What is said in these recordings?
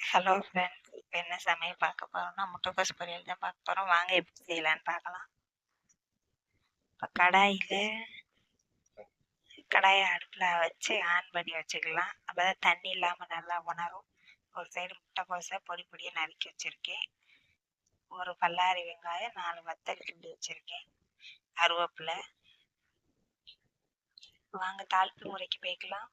Hello friends, இப்போ என்ன சமையல் பார்க்க போறோம்னா முட்டைக்கோஸ் பொரியல் தான் பார்க்க போறோம். வாங்க எப்படி செய்யலான்னு பார்க்கலாம். இப்போ கடாயை அடுப்பில் வச்சு ஆன் பண்ணி வச்சுக்கலாம். அப்பதான் தண்ணி இல்லாமல் நல்லா உணரும். ஒரு சைடு முட்டைக்கோஸை பொடி பொடியாக நறுக்கி வச்சுருக்கேன். ஒரு பல்லாரி வெங்காயம், 4 வத்தல் கிண்டி வச்சுருக்கேன். கருவேப்பிலை. வாங்க தாளிப்பு முறைக்கு போய்க்கலாம்.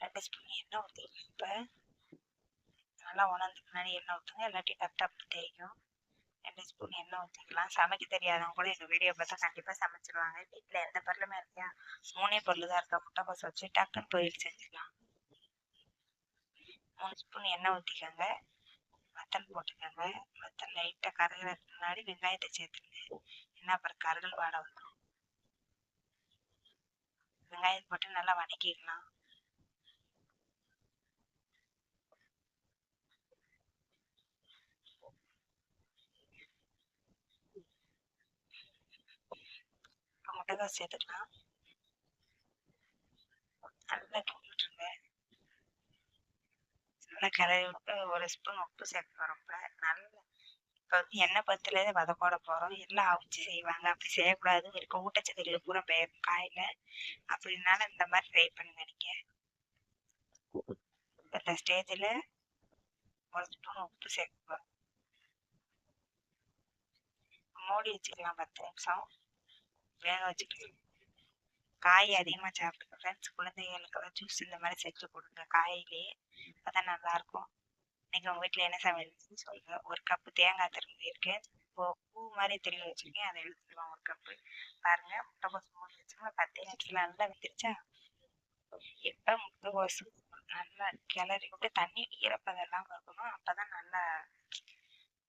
ரெண்டு ஸ்பூன் எண்ணெய் ஊற்றிக்கலாம். இப்போ நல்லா உணர்ந்து பின்னாடி எண்ணெய் ஊற்றுங்க, இல்லாட்டி டப் டப் தெரியும். 2 ஸ்பூன் எண்ணெய் ஊற்றிக்கலாம். சமைக்க தெரியாதவங்க கூட எங்கள் வீடியோ பார்த்தா கண்டிப்பாக சமைச்சிருவாங்க. வீட்டில் எந்த பொருளுமே இல்லையா, 3 பொருள் தான் இருக்கா. முட்டைக்கோஸ் வச்சு டக்குன்னு பொரியல் செஞ்சுக்கலாம். 3 ஸ்பூன் எண்ணெய் ஊற்றிக்கோங்க. வத்தல் போட்டுக்கோங்க. வத்தல் லைட்டாக கருகிறதுக்கு முன்னாடி வெங்காயத்தை சேர்த்துங்க. என்ன அப்புறம் கருகல் வாடை வந்துடும். வெங்காயத்தை போட்டு நல்லா வதக்கிக்கலாம். முட்டைக்கோஸ் சேர்த்துக்கலாம். நல்லா கிண்டிட்டுருங்க. நல்லா கிளறி விட்டு ஒரு ஸ்பூன் உப்பு சேர்க்க ரொம்ப நல்லா. இப்போ வந்து எண்ணெய் பத்துலேயே வதக்கோட போகிறோம். எல்லாம் அவிச்சு செய்வாங்க, அப்படி செய்யக்கூடாது. இருக்க ஊட்டச்சத்துக்கள் பூரா போயிடும் காயில். அப்படின்னால இந்த மாதிரி ட்ரை பண்ணுங்க நீங்கள். இந்த ஸ்டேஜில் ஒரு ஸ்பூன் உப்பு சேர்க்கணும். மூடி வச்சுக்கலாம். 10 நிமிஷம் வேக வச்சுக்கலாம். காய் அதிகமாக சாப்பிடுங்க ஃப்ரெண்ட்ஸ். குழந்தைகளுக்கெல்லாம் ஜூஸ் இந்த மாதிரி செஞ்சு கொடுங்க காயிலே, அப்போ நல்லாயிருக்கும். நீங்கள் உங்கள் வீட்டில் என்ன சமையல் சொல்லுங்க. ஒரு கப்பு தேங்காய் திரும்பி இருக்கேன். இப்போ பூ மாதிரி திரும்பி வச்சுருக்கேன், அதை எடுத்துக்கலாம். ஒரு கப்பு பாருங்கள். முட்டைக்கோஸ் மூடி வச்சுக்கலாம். 10 நிமிஷத்தில் நல்லா வெந்துருச்சா. இப்போ முட்டைக்கோஸ் நல்லா கிளறி விட்டு தண்ணி ஈரப்பதெல்லாம் இருக்கணும். அப்போ தான் நல்லா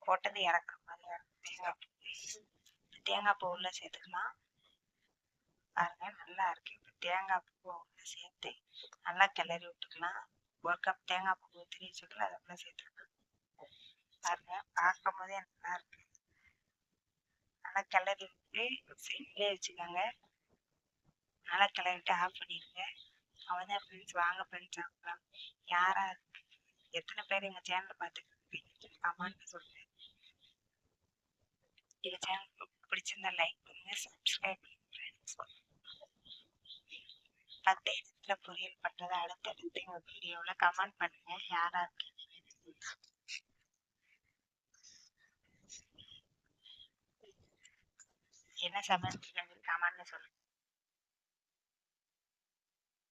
போட்டது இறக்குற மாதிரி இருக்கும். தேங்காய் பூ உள்ள சேர்த்துக்கலாம். பாருங்க நல்லா இருக்கு. இப்போ தேங்காய் பூ உள்ள சேர்த்து நல்லா கிளறி விட்டுக்கலாம். ஒரு கப் தேங்காய் பூ திரி வச்சுக்கலாம், அதை உள்ள சேர்த்துக்கலாம். பாருங்க பார்க்கும் போதே நல்லா இருக்கு. நல்லா கிளறி விட்டு சிம்லேயே வச்சுக்கோங்க. நல்லா கிளறிட்டு ஆஃப் பண்ணிடுங்க. அவதான் ஃப்ரெண்ட்ஸ். வாங்க ஃப்ரெண்ட்ஸ் சாப்பிடலாம். யாரா எத்தனை பேர் எங்கள் சேனலை பார்த்துக்கிட்டு கமெண்ட் சொல்லுங்க. எங்கள் சேனல் பிடிச்சிருந்தா லைக் பண்ணுங்க, சப்ஸ்கிரைப் பண்ணுங்க ஃப்ரெண்ட்ஸ். 10 இடத்துல பொரியல் பண்ணுறதை அடுத்தடுத்து எங்கள் வீடியோவில் கமெண்ட் பண்ணுங்க. யாரா இருக்கு என்ன சமையல் கமெண்ட்ல சொல்லுங்க.